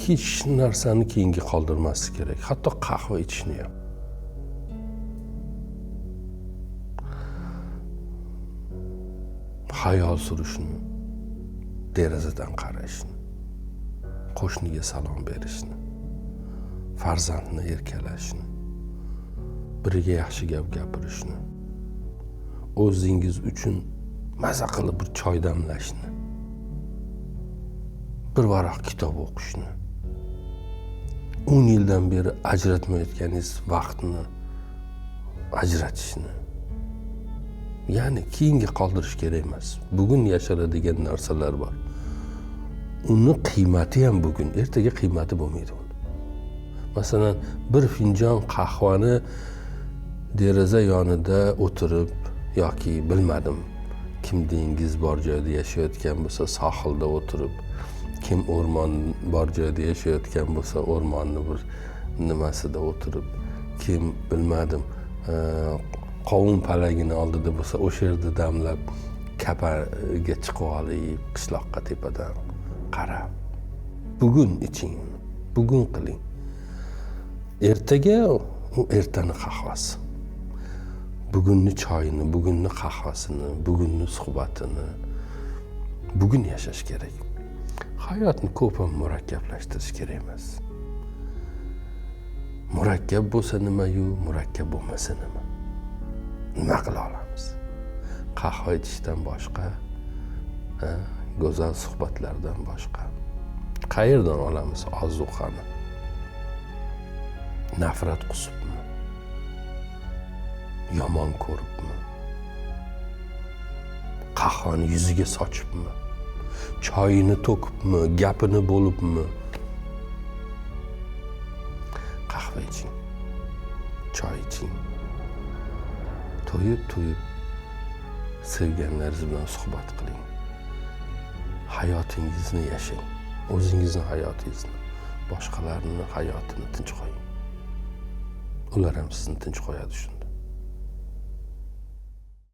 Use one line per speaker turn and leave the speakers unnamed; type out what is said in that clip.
hech narsani keyinga qoldirmaslik kerak. Hatto qahva ichishni ham. Hayol surishni, derazadan qarashni, qo'shniga salom berishni, farzandni erkalashni, biriga yaxshi gap gapirishni, o'zingiz uchun maza qilib bir choy damlashni, bir varaq kitob o'qishni, 10 yildan beri ajratmayotganingiz vaqtni ajratishni. Ya'ni keyinga qoldirish kerak emas. Bugun yashiradigan narsalar bor. Uni qiymati ham bugun, ertaga qiymati bo'lmaydi uni. Masalan, bir finjon qahvani deraza yonida o'tirib yoki bilmadim, kim dengiz bor joyda yashayotgan bo'lsa, sohilda o'tirib, kim o'rmon bor joyda yashayotgan bo'lsa, o'rmonni bir nimasida o'tirib, kim bilmadim, qovun palagini oldida bo'lsa, o'sha yerda damlab, kapaga chiqib olib, qishloqqa tepadan qarab. Bugun iching, bugun qiling. Ertaga u ertani qahvasi. Bugunni choyini, bugunni qahvasini, bugunni suhbatini bugun yashash kerak. Hayotni ko'p ham murakkablashtirish kerak emas. Murakkab bo'lsa nima-yu, murakkab bo'lmasa nima? Nima qila olamiz? Qahva ichishdan boshqa, go'zal suhbatlardan boshqa. Qayerdan olamiz ozuqani? Nafrat qusibmi? Yomon ko'ribmi? Qahvani yuziga sochibmi? Choyini to'kibmi? Gapini bo'libmi? Qahva iching. Choy iching. To'yib sevganlaringiz bilan suhbat qiling. Hayotingizni yashang. O'zingizning hayotingizni, boshqalarning hayotini tinch qo'ying. Ular ham sizni tinch qo'yadi shunda.